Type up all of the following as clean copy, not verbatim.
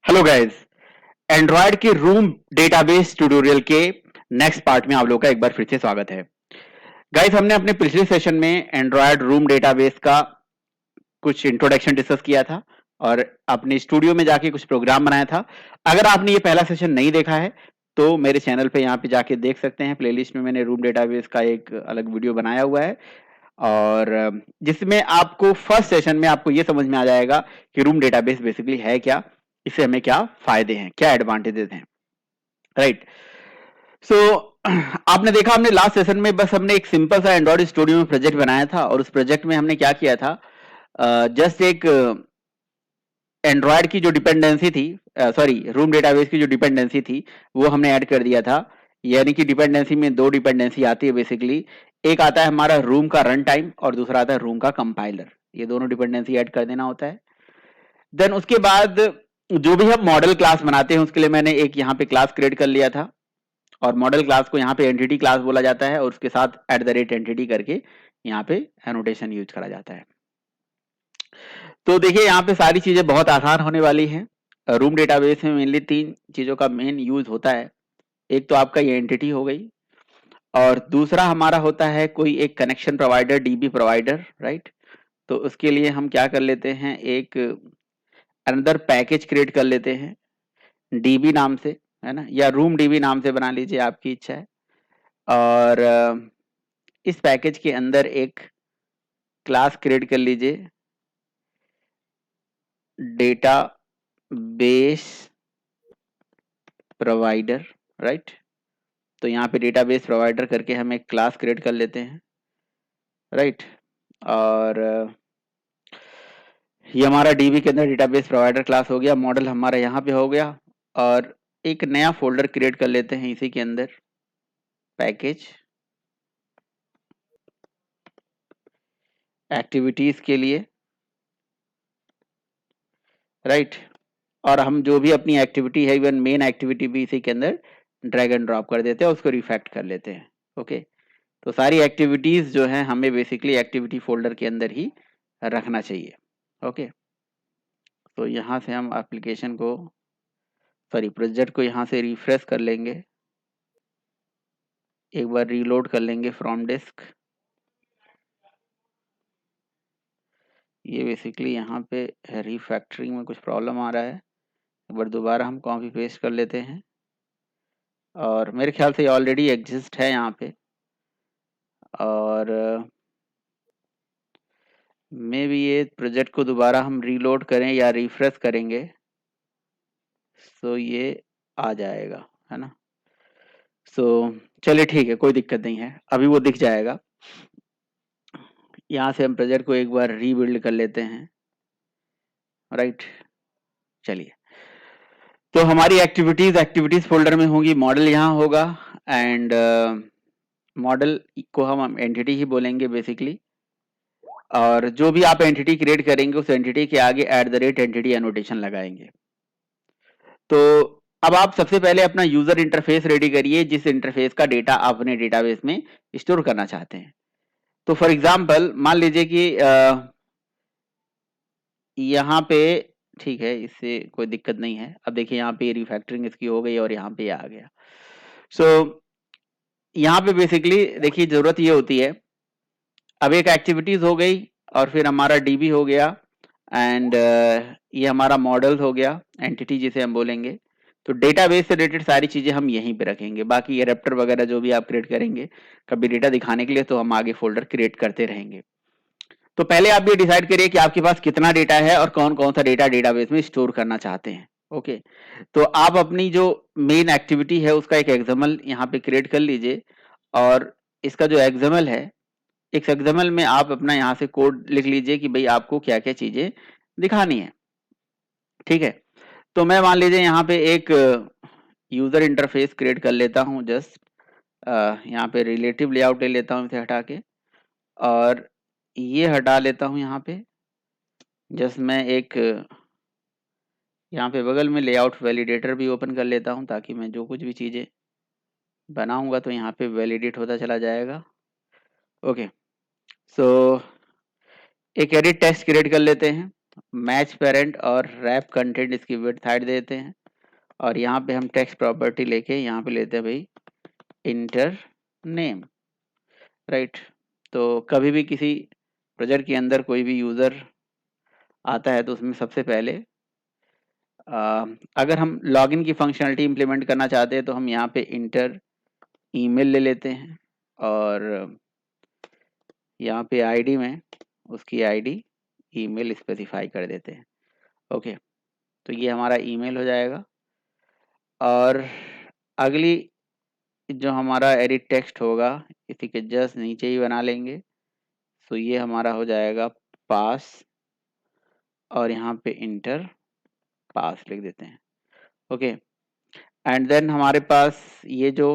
Hello guys. Android के room database tutorial के next part में आप लोगों का एक बार फिर से स्वागत है। गाइस, हमने अपने पिछले सेशन में एंड्रॉयड रूम डेटाबेस का कुछ इंट्रोडक्शन डिस्कस किया था और अपने स्टूडियो में जाके कुछ प्रोग्राम बनाया था। अगर आपने ये पहला सेशन नहीं देखा है तो मेरे चैनल पे यहाँ पे जाके देख सकते हैं। प्लेलिस्ट में मैंने रूम डेटाबेस का एक अलग वीडियो बनाया हुआ है और जिसमें आपको फर्स्ट सेशन में आपको ये समझ में आ जाएगा कि रूम डेटाबेस बेसिकली है क्या, इससे हमें क्या फायदे हैं, क्या एडवांटेजेस हैं, राइट। सो आपने देखा, हमने लास्ट सेशन में बस हमने एक सिंपल सा एंड्रॉइड स्टूडियो में प्रोजेक्ट बनाया था और उस प्रोजेक्ट में हमने क्या किया था, जस्ट एक एंड्रॉयड की जो डिपेंडेंसी थी, सॉरी रूम डेटाबेस की जो डिपेंडेंसी थी वो हमने ऐड कर दिया था। यानी कि डिपेंडेंसी में दो डिपेंडेंसी आती है बेसिकली। एक आता है हमारा रूम का रन टाइम और दूसरा आता है रूम का कंपाइलर। ये दोनों डिपेंडेंसी ऐड कर देना होता है। देन उसके बाद जो भी हम मॉडल क्लास बनाते हैं उसके लिए मैंने एक यहाँ पे क्लास क्रिएट कर लिया था और मॉडल क्लास को यहाँ पे एंटिटी क्लास बोला जाता है और उसके साथ @एंटिटी करके यहाँ पे एनोटेशन यूज करा जाता है। तो देखिए, यहाँ पे सारी चीजें बहुत आसान होने वाली हैं। रूम डेटाबेस में मेनली तीन चीजों का मेन यूज होता है। एक तो आपका ये एंटिटी हो गई और दूसरा हमारा होता है कोई एक connection provider, dB provider, right. तो उसके लिए हम क्या कर लेते हैं, एक अनदर पैकेज क्रिएट कर लेते हैं डीबी नाम से, है ना, या रूम डीबी नाम से बना लीजिए, आपकी इच्छा है। और इस पैकेज के अंदर एक क्लास क्रिएट कर लीजिए डेटा बेस प्रोवाइडर, राइट। तो यहाँ पे डेटाबेस प्रोवाइडर करके हम एक क्लास क्रिएट कर लेते हैं, राइट। और ये हमारा डीबी के अंदर डेटाबेस प्रोवाइडर क्लास हो गया, मॉडल हमारा यहाँ पे हो गया। और एक नया फोल्डर क्रिएट कर लेते हैं इसी के अंदर, पैकेज एक्टिविटीज के लिए, राइट। और हम जो भी अपनी एक्टिविटी है, इवन मेन एक्टिविटी भी इसी के अंदर ड्रैग एंड ड्रॉप कर देते हैं, उसको रिफैक्ट कर लेते हैं। ओके, तो सारी एक्टिविटीज जो है हमें बेसिकली एक्टिविटी फोल्डर के अंदर ही रखना चाहिए। ओके, तो यहाँ से हम एप्लीकेशन को, सॉरी प्रोजेक्ट को यहाँ से रिफ्रेश कर लेंगे, एक बार रीलोड कर लेंगे फ्रॉम डिस्क। ये बेसिकली यहाँ पे रिफैक्टरिंग में कुछ प्रॉब्लम आ रहा है, एक बार दोबारा हम कॉपी पेस्ट कर लेते हैं और मेरे ख्याल से ऑलरेडी एग्जिस्ट है यहाँ पे। और मे बी ये प्रोजेक्ट को दोबारा हम रीलोड करें या रिफ्रेश करेंगे तो ये आ जाएगा, है ना। सो चलिए ठीक है, कोई दिक्कत नहीं है, अभी वो दिख जाएगा। यहाँ से हम प्रोजेक्ट को एक बार रीबिल्ड कर लेते हैं, राइट। चलिए, तो हमारी एक्टिविटीज फोल्डर में होंगी, मॉडल यहाँ होगा एंड मॉडल को हम एंटिटी ही बोलेंगे बेसिकली। और जो भी आप एंटिटी क्रिएट करेंगे उस एंटिटी के आगे @एंटिटी एनोटेशन लगाएंगे। तो अब आप सबसे पहले अपना यूजर इंटरफेस रेडी करिए, जिस इंटरफेस का डेटा आप अपने डेटाबेस में स्टोर करना चाहते हैं। तो फॉर एग्जांपल मान लीजिए कि यहाँ पे, ठीक है, इससे कोई दिक्कत नहीं है। अब देखिए यहाँ पे रिफैक्टरिंग इसकी हो गई और यहाँ पे आ गया। सो यहाँ पे बेसिकली देखिए जरूरत ये होती है, अब एक एक्टिविटीज हो गई और फिर हमारा डीबी हो गया एंड ये हमारा मॉडल हो गया, एंटिटी जिसे हम बोलेंगे। तो डेटाबेस से रिलेटेड सारी चीजें हम यहीं पे रखेंगे, बाकी ये रेप्टर वगैरह जो भी आप क्रिएट करेंगे कभी डेटा दिखाने के लिए तो हम आगे फोल्डर क्रिएट करते रहेंगे। तो पहले आप ये डिसाइड करिए कि आपके पास कितना डेटा है और कौन कौन सा डेटा डेटाबेस में स्टोर करना चाहते हैं। ओके, तो आप अपनी जो मेन एक्टिविटी है उसका एक एग्जाम्पल यहाँ पे क्रिएट कर लीजिए और इसका जो एग्जाम्पल है, एक एक्सएमएल में आप अपना यहाँ से कोड लिख लीजिए कि भाई आपको क्या क्या चीजें दिखानी है। ठीक है, तो मैं मान लीजिए यहाँ पे एक यूजर इंटरफेस क्रिएट कर लेता हूँ, जस्ट यहाँ पे रिलेटिव लेआउट ले लेता हूँ इसे हटा के और ये हटा लेता हूँ यहाँ पे। जस्ट मैं एक यहाँ पे बगल में लेआउट वैलिडेटर भी ओपन कर लेता हूँ ताकि मैं जो कुछ भी चीजें बनाऊंगा तो यहाँ पे वैलिडेट होता चला जाएगा। ओके, सो एक एडिट टेक्स्ट क्रिएट कर लेते हैं। मैच पेरेंट और रैप कंटेंट इसकी विड्थ हाइट देते हैं, और यहाँ पे हम टेक्स्ट प्रॉपर्टी लेके यहाँ पे लेते हैं भाई इंटर नेम, राइट। तो कभी भी किसी प्रोजेक्ट के अंदर कोई भी यूज़र आता है तो उसमें सबसे पहले अगर हम लॉगिन की फंक्शनलिटी इंप्लीमेंट करना चाहते हैं तो हम यहाँ पे इंटर ईमेल ले लेते हैं, और यहाँ पे आईडी में उसकी आईडी ईमेल स्पेसिफाई कर देते हैं। ओके, तो ये हमारा ईमेल हो जाएगा। और अगली जो हमारा एडिट टेक्स्ट होगा इसी के जस्ट नीचे ही बना लेंगे। तो ये हमारा हो जाएगा पास, और यहाँ पे इंटर पास लिख देते हैं। ओके, एंड देन हमारे पास ये जो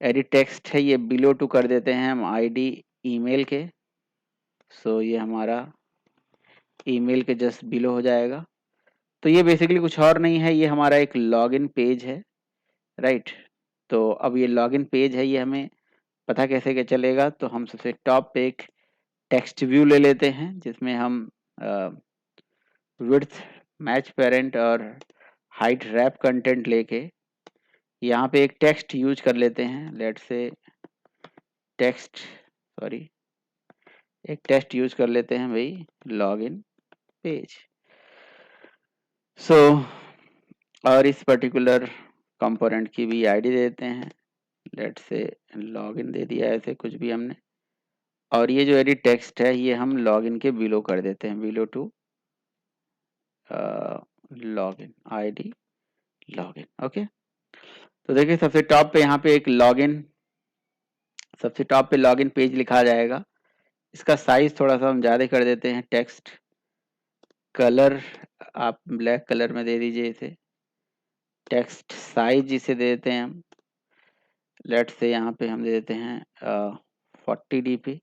एडिट टेक्स्ट है ये बिलो टू कर देते हैं हम आईडी ईमेल के। सो ये हमारा ईमेल के जस्ट बिलो हो जाएगा। तो ये बेसिकली कुछ और नहीं है, ये हमारा एक लॉगिन पेज है, राइट। तो अब ये लॉगिन पेज है, ये हमें पता कैसे के चलेगा, तो हम सबसे टॉप पे एक टेक्स्ट व्यू ले लेते हैं जिसमें हम विड्थ, मैच पेरेंट और हाइट रैप कंटेंट लेके यहाँ पे एक टेक्स्ट यूज कर लेते हैं। लेट्स से टेक्स्ट, सॉरी, एक टेक्स्ट यूज कर लेते हैं भाई लॉगिन पेज। सो और इस पर्टिकुलर कंपोनेंट की भी आईडी देते हैं, लेट्स से लॉगिन दे दिया ऐसे कुछ भी हमने। और ये जो एडिट टेक्स्ट है ये हम लॉगिन के बिलो कर देते हैं, below to login ID login. Okay, तो देखिए सबसे टॉप पे यहाँ पे एक लॉगिन, सबसे टॉप पे लॉगिन पेज लिखा जाएगा। इसका साइज थोड़ा सा हम ज़्यादा कर देते हैं। टेक्स्ट कलर आप ब्लैक कलर में दे दीजिए इसे। टेक्स्ट साइज इसे दे देते हैं हम, लेट्स से यहाँ पे हम दे देते हैं 40 dp।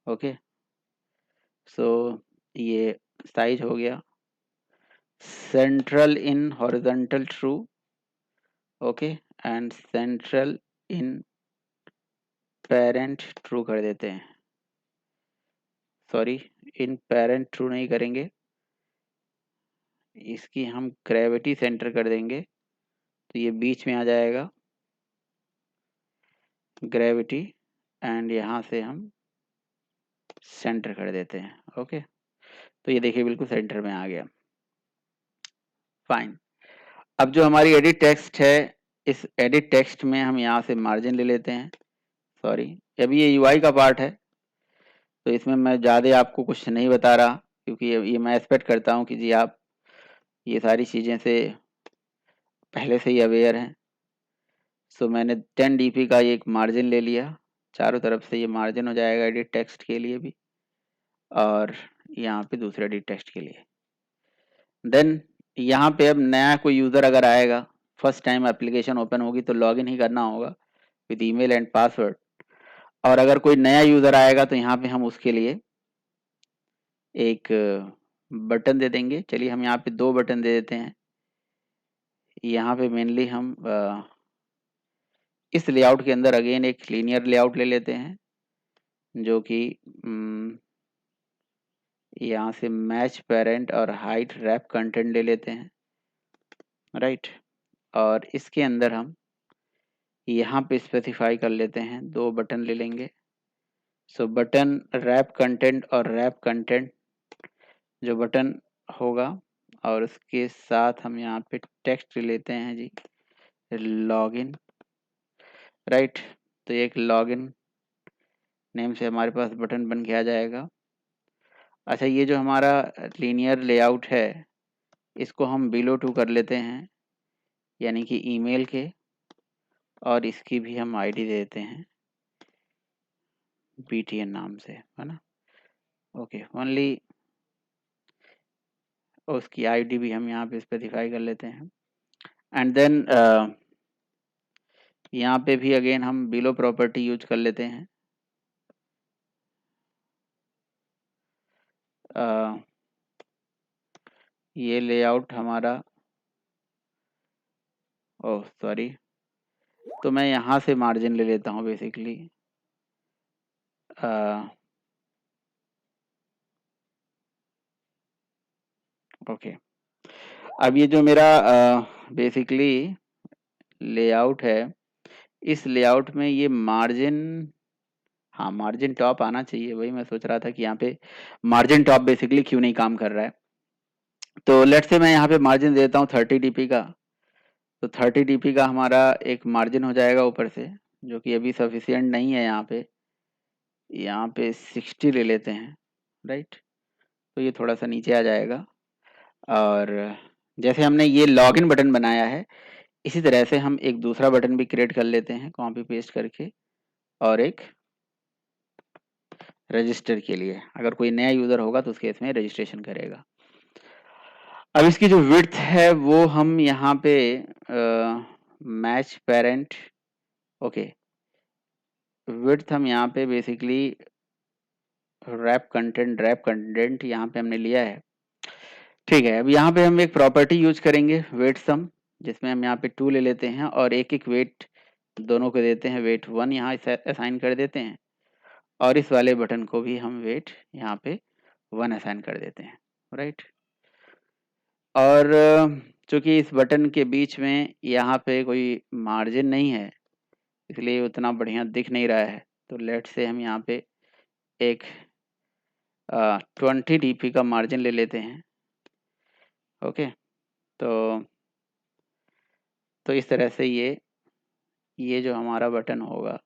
ओके, सो ये साइज हो गया। Central in horizontal true, okay, and central in parent true कर देते हैं। सॉरी, इन पेरेंट ट्रू नहीं करेंगे, इसकी हम ग्रेविटी सेंटर कर देंगे, तो ये बीच में आ जाएगा ग्रेविटी, एंड यहाँ से हम सेंटर कर देते हैं। ओके, तो ये देखिए बिल्कुल सेंटर में आ गया। फाइन, अब जो हमारी एडिट टेक्स्ट है इस एडिट टेक्स्ट में हम यहाँ से मार्जिन ले लेते हैं। सॉरी, अभी ये यूआई का पार्ट है तो इसमें मैं ज़्यादा आपको कुछ नहीं बता रहा, क्योंकि ये मैं एक्सपेक्ट करता हूँ कि जी आप ये सारी चीज़ें से पहले से ही अवेयर हैं। सो मैंने 10 dp का ये एक मार्जिन ले लिया, चारों तरफ से ये मार्जिन हो जाएगा एडिट टेक्स्ट के लिए भी और यहाँ पे दूसरे एडिट टेक्स्ट के लिए। देन यहाँ पे अब नया कोई यूज़र अगर आएगा, फर्स्ट टाइम एप्लीकेशन ओपन होगी तो लॉगिन ही करना होगा विद ईमेल एंड पासवर्ड। और अगर कोई नया यूज़र आएगा तो यहाँ पे हम उसके लिए एक बटन दे देंगे। चलिए हम यहाँ पे 2 बटन दे देते हैं। यहाँ पे मेनली हम इस लेआउट के अंदर अगेन एक लीनियर लेआउट ले लेते हैं जो कि यहाँ से मैच पेरेंट और हाइट रैप कंटेंट ले लेते हैं, राइट। और इसके अंदर हम यहाँ पे स्पेसिफाई कर लेते हैं 2 बटन ले लेंगे। सो बटन रैप कंटेंट और रैप कंटेंट जो बटन होगा, और उसके साथ हम यहाँ पे टेक्स्ट ले लेते हैं जी लॉगिन, राइट। तो एक लॉगिन नेम से हमारे पास बटन बन के आ जाएगा। अच्छा, ये जो हमारा लीनियर लेआउट है इसको हम बिलो टू कर लेते हैं, यानी कि ईमेल के, और इसकी भी हम आईडी दे देते हैं btn नाम से, है ना। ओके, ओनली उसकी आईडी भी हम यहाँ पे स्पेसिफाई कर लेते हैं। एंड देन यहाँ पे भी अगेन हम बिलो प्रॉपर्टी यूज कर लेते हैं। ये लेआउट हमारा, ओह सॉरी, तो मैं यहाँ से मार्जिन ले लेता हूँ बेसिकली। ओके, अब ये जो मेरा बेसिकली लेआउट है, इस लेआउट में ये मार्जिन, हाँ मार्जिन टॉप आना चाहिए, वही मैं सोच रहा था कि यहाँ पे मार्जिन टॉप बेसिकली क्यों नहीं काम कर रहा है। तो लेट्स से मैं यहाँ पे मार्जिन देता हूँ 30 डीपी का, तो 30 डीपी का हमारा एक मार्जिन हो जाएगा ऊपर से, जो कि अभी सफिशियंट नहीं है। यहाँ पे 60 ले लेते हैं, राइट। तो ये थोड़ा सा नीचे आ जाएगा। और जैसे हमने ये लॉगिन बटन बनाया है, इसी तरह से हम एक दूसरा बटन भी क्रिएट कर लेते हैं कॉपी पेस्ट करके, और एक रजिस्टर के लिए, अगर कोई नया यूजर होगा तो उस केस में रजिस्ट्रेशन करेगा। अब इसकी जो विड्थ है वो हम यहाँ पे मैच पेरेंट, ओके, विड्थ हम यहाँ पे बेसिकली रैप कंटेंट यहाँ पे हमने लिया है, ठीक है। अब यहाँ पे हम एक प्रॉपर्टी यूज करेंगे वेट सम, जिसमें हम यहाँ पे 2 ले लेते हैं और एक एक वेट दोनों को देते हैं, वेट 1 यहाँ असाइन कर देते हैं, और इस वाले बटन को भी हम वेट यहाँ पे 1 असाइन कर देते हैं, राइट। और चूंकि इस बटन के बीच में यहाँ पे कोई मार्जिन नहीं है, इसलिए उतना बढ़िया दिख नहीं रहा है। तो लेट से हम यहाँ पे एक 20 डीपी का मार्जिन ले लेते हैं, ओके। तो इस तरह से ये जो हमारा बटन होगा,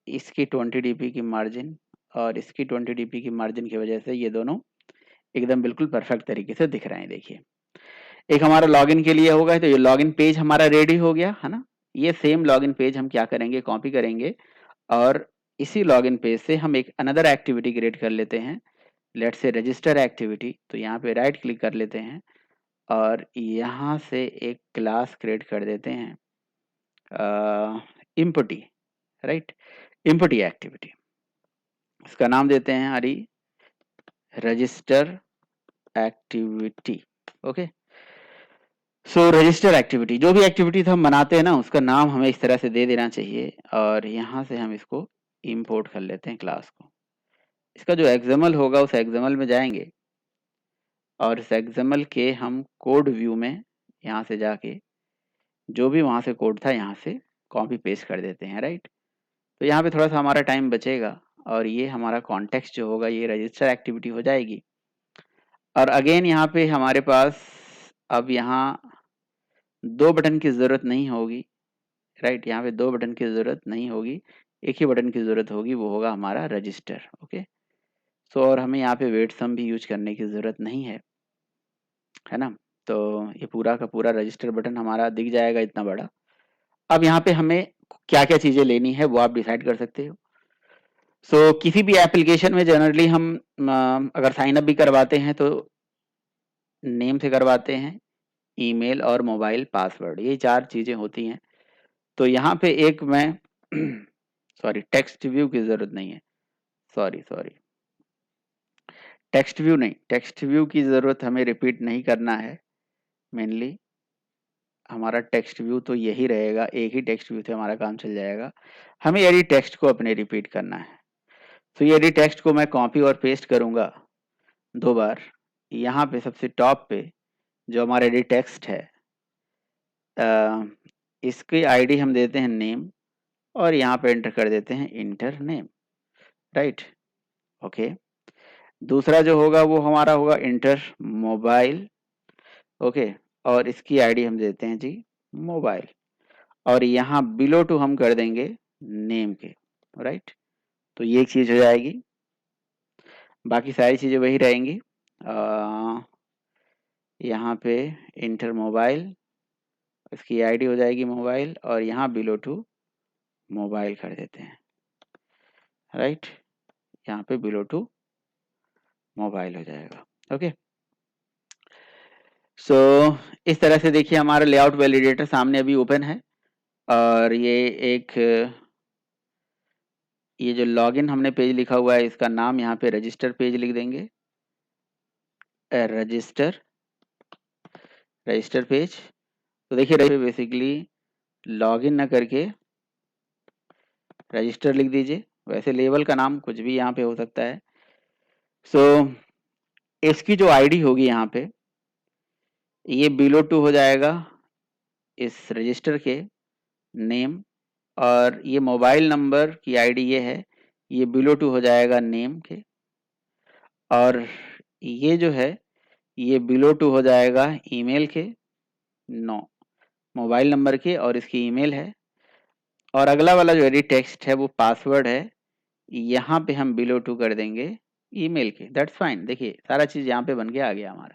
इसकी 20 डीपी की मार्जिन और इसकी 20 डीपी की मार्जिन की वजह से ये दोनों एकदम बिल्कुल परफेक्ट तरीके से दिख रहे हैं। देखिए, एक हमारा लॉगिन के लिए होगा, तो ये लॉगिन पेज हमारा रेडी हो गया है ना। ये सेम लॉगिन पेज हम क्या करेंगे, कॉपी करेंगे, और इसी लॉगिन पेज से हम एक अनदर एक्टिविटी क्रिएट कर लेते हैं, लेट्स से रजिस्टर एक्टिविटी। तो यहाँ पे राइट क्लिक कर लेते हैं और यहाँ से एक क्लास क्रिएट कर देते हैं, इम्पटी, राइट, इम्पटी एक्टिविटी। इसका नाम देते हैं हरी रजिस्टर एक्टिविटी, ओके। सो रजिस्टर एक्टिविटी, जो भी एक्टिविटी हम बनाते हैं ना, उसका नाम हमें इस तरह से दे देना चाहिए, और यहाँ से हम इसको इंपोर्ट कर लेते हैं क्लास को। इसका जो एक्सएमएल होगा उस एक्सएमएल में जाएंगे, और इस एक्सएमएल के हम कोड व्यू में यहाँ से जाके जो भी वहाँ से कोड था यहाँ से कॉपी पेस्ट कर देते हैं, राइट। तो यहाँ पे थोड़ा सा हमारा टाइम बचेगा, और ये हमारा कॉन्टेक्स्ट जो होगा ये रजिस्टर एक्टिविटी हो जाएगी। और अगेन यहाँ पे हमारे पास अब यहाँ 2 बटन की ज़रूरत नहीं होगी, राइट। यहाँ पे 2 बटन की ज़रूरत नहीं होगी, एक ही बटन की ज़रूरत होगी, वो होगा हमारा रजिस्टर, ओके। सो और हमें यहाँ पे वेट सम भी यूज करने की ज़रूरत नहीं है ना। तो ये पूरा का पूरा रजिस्टर बटन हमारा दिख जाएगा इतना बड़ा। अब यहाँ पे हमें क्या क्या चीज़ें लेनी है वो आप डिसाइड कर सकते हो। सो किसी भी एप्लीकेशन में जनरली हम अगर साइन अप भी करवाते हैं तो नेम से करवाते हैं, ईमेल और मोबाइल पासवर्ड, ये 4 चीज़ें होती हैं। तो यहाँ पे एक मैं सॉरी, टेक्स्ट व्यू की ज़रूरत नहीं है, सॉरी, टेक्स्ट व्यू नहीं, टेक्स्ट व्यू की ज़रूरत हमें रिपीट नहीं करना है। मेनली हमारा टेक्स्ट व्यू तो यही रहेगा, एक ही टेक्स्ट व्यू से हमारा काम चल जाएगा। हमें यदि टेक्स्ट को अपने रिपीट करना है, तो यदि टेक्स्ट को मैं कॉपी और पेस्ट करूँगा 2 बार, यहाँ पे सबसे टॉप पे जो हमारा यदि टेक्स्ट है, इसकी आईडी हम देते हैं नेम, और यहाँ पे एंटर कर देते हैं इंटर नेम, राइट, ओके। दूसरा जो होगा वो हमारा होगा इंटर मोबाइल, ओके, और इसकी आईडी हम देते हैं जी मोबाइल, और यहाँ बिलो टू हम कर देंगे नेम के, राइट। तो ये एक चीज़ हो जाएगी, बाकी सारी चीज़ें वही रहेंगी। यहाँ पे इंटर मोबाइल, इसकी आईडी हो जाएगी मोबाइल, और यहाँ बिलो टू मोबाइल कर देते हैं, राइट। यहाँ पे बिलो टू मोबाइल हो जाएगा, ओके। सो इस तरह से देखिए हमारा लेआउट वैलिडेटर सामने अभी ओपन है, और ये जो लॉगिन हमने पेज लिखा हुआ है, इसका नाम यहाँ पे रजिस्टर पेज लिख देंगे, रजिस्टर पेज। तो देखिए बेसिकली लॉगिन ना करके रजिस्टर लिख दीजिए, वैसे लेबल का नाम कुछ भी यहाँ पे हो सकता है। सो इसकी जो आईडी होगी यहाँ पे ये बिलो टू हो जाएगा इस रजिस्टर के नेम, और ये मोबाइल नंबर की आईडी ये है, ये बिलो टू हो जाएगा नेम के, और ये जो है ये बिलो टू हो जाएगा ईमेल के, नो मोबाइल नंबर के और इसकी ईमेल है, और अगला वाला जो एडिट टेक्स्ट है वो पासवर्ड है, यहाँ पे हम बिलो टू कर देंगे ईमेल के, दैट्स फाइन। देखिए सारा चीज यहाँ पे बन के आ गया हमारा।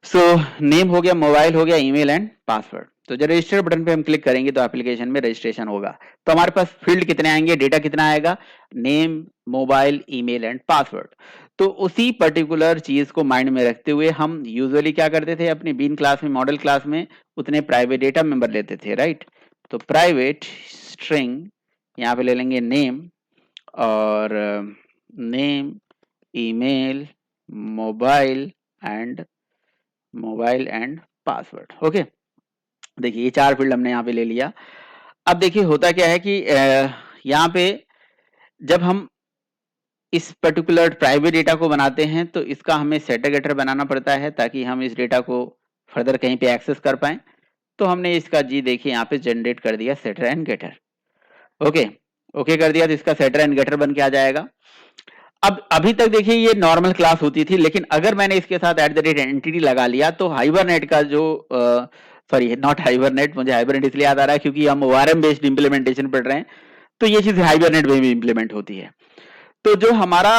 सो नेम हो गया, मोबाइल हो गया, ईमेल एंड पासवर्ड। तो जब रजिस्टर बटन पे हम क्लिक करेंगे तो एप्लीकेशन में रजिस्ट्रेशन होगा। तो हमारे पास फील्ड कितने आएंगे, डेटा कितना आएगा, name, mobile, email and password. तो उसी पर्टिकुलर चीज को माइंड में रखते हुए हम यूजुअली क्या करते थे अपनी बीन क्लास में, मॉडल क्लास में, उतने प्राइवेट डेटा मेंबर लेते थे, राइट। तो प्राइवेट स्ट्रिंग यहाँ पे ले लेंगे नेम, और name, email, mobile and password. Okay, देखिए ये 4 फील्ड हमने यहाँ पे ले लिया। अब देखिए होता क्या है कि यहाँ पे जब हम इस पर्टिकुलर प्राइवेट डेटा को बनाते हैं तो इसका हमें सेटर गेटर बनाना पड़ता है ताकि हम इस डेटा को फर्दर कहीं पे एक्सेस कर पाएं। तो हमने इसका जी देखिए यहाँ पे जनरेट कर दिया setter and getter. Okay okay कर दिया तो इसका सेटर एंड गेटर बन के आ जाएगा। अब अभी तक देखिए ये नॉर्मल क्लास होती थी, लेकिन अगर मैंने इसके साथ एंटिटी लगा लिया तो हाइबरनेट का जो सॉरी नॉट हाइबरनेट, मुझे हाइबरनेट इसलिए याद आ रहा है क्योंकि हम ORM बेस्ड इंप्लीमेंटेशन पढ़ रहे हैं, तो ये चीज हाइबरनेट में भी इंप्लीमेंट होती है। तो जो हमारा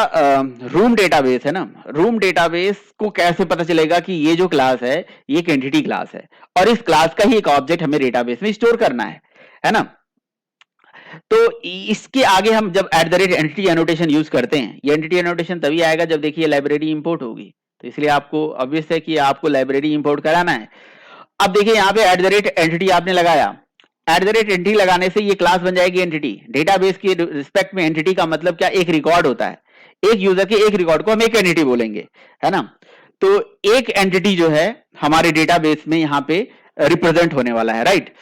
रूम डेटाबेस है ना, रूम डेटाबेस को कैसे पता चलेगा कि ये जो क्लास है ये एक एंटिटी क्लास है और इस क्लास का ही एक ऑब्जेक्ट हमें डेटाबेस में स्टोर करना है ना। तो इसके आगे हम जब एंटिटी एनोटेशन यूज करते हैं, ये एंटिटी एनोटेशन तभी आएगा जब देखिए लाइब्रेरी इंपोर्ट होगी, तो इसलिए आपको ऑब्वियस है कि आपको लाइब्रेरी इंपोर्ट कराना है। अब देखिए यहाँ पे एंटिटी आपने लगाया, एंटिटी लगाने से ये क्लास बन जाएगी एंटिटी। डेटाबेस के रिस्पेक्ट में एंटिटी का मतलब क्या, एक रिकॉर्ड होता है, एक यूजर के एक रिकॉर्ड को हम एक एंटिटी बोलेंगे, है ना। तो एक एंटिटी जो है हमारे डेटाबेस में यहाँ पे रिप्रेजेंट होने वाला है, राइट।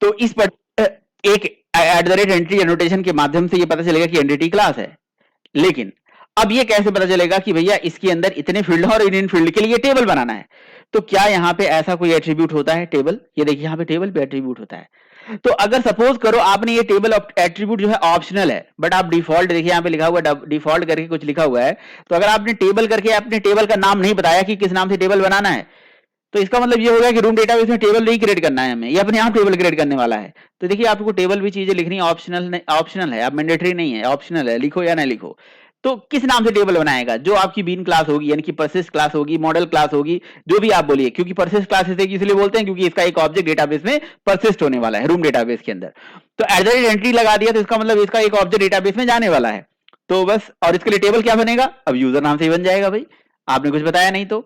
तो इस पर एक एंटिटी एनोटेशन के माध्यम से ये पता चलेगा कि एंटिटी क्लास है। लेकिन अब ये कैसे पता चलेगा कि भैया इसके अंदर इतने फील्ड और इन फील्ड के लिए टेबल बनाना है। तो क्या यहाँ पे ऐसा कोई एट्रीब्यूट होता है टेबल, ये देखिए यहाँ पे टेबल पे एट्रीब्यूट होता है। तो अगर सपोज करो आपने ये टेबल एट्रीब्यूट जो है ऑप्शनल है, बट आप डिफॉल्ट देखिए यहाँ पे लिखा हुआ है, डिफॉल्ट करके कुछ लिखा हुआ है, तो अगर आपने टेबल करके अपने टेबल का नाम नहीं बताया कि किस नाम से टेबल बनाना है, तो इसका मतलब ये होगा कि रूम डेटाबेस में टेबल नहीं क्रिएट करना है हमें, ये अपने आप टेबल क्रिएट करने वाला है। तो देखिए आपको टेबल भी चीजें लिखनी ऑप्शनल है, आप मैंडेटरी नहीं है, ऑप्शनल है, लिखो या ना लिखो। तो किस नाम से टेबल बनाएगा, जो आपकी बीन क्लास होगी यानी कि परसिस्ट क्लास होगी, मॉडल क्लास होगी, जो भी आप बोलिए, क्योंकि परसिस्ट क्लास इसलिए बोलते हैं क्योंकि इसका एक ऑब्जेक्ट डेटाबेस में परसिस्ट होने वाला है रूम डेटाबेस के अंदर। तो एंट्री लगा दिया तो इसका मतलब इसका एक ऑब्जेक्ट डेटाबेस में जाने वाला है। तो बस, और इसके लिए टेबल क्या बनेगा, अब यूजर नाम से ही बन जाएगा भाई, आपने कुछ बताया नहीं तो।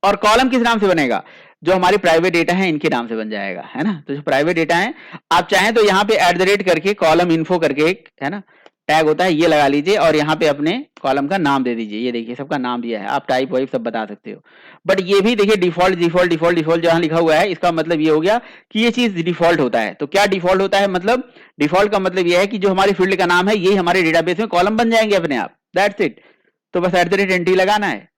और कॉलम किस नाम से बनेगा, जो हमारे प्राइवेट डेटा है इनके नाम से बन जाएगा, है ना। तो जो प्राइवेट डेटा है आप चाहें तो यहाँ पे करके कॉलम इन्फो करके एक है ना टैग होता है, ये लगा लीजिए और यहाँ पे अपने कॉलम का नाम दे दीजिए। ये देखिए सबका नाम दिया है, आप टाइप वाइप सब बता सकते हो। बट ये भी देखिए डिफॉल्ट जहां लिखा हुआ है, इसका मतलब ये हो गया कि ये चीज डिफॉल्ट होता है। तो क्या डिफॉल्ट होता है, मतलब डिफॉल्ट का मतलब ये है कि जो हमारी फील्ड का नाम है ये हमारे डेटाबेस में कॉलम बन जाएंगे अपने आप, दैट्स इट। तो बस एंट्री लगाना है।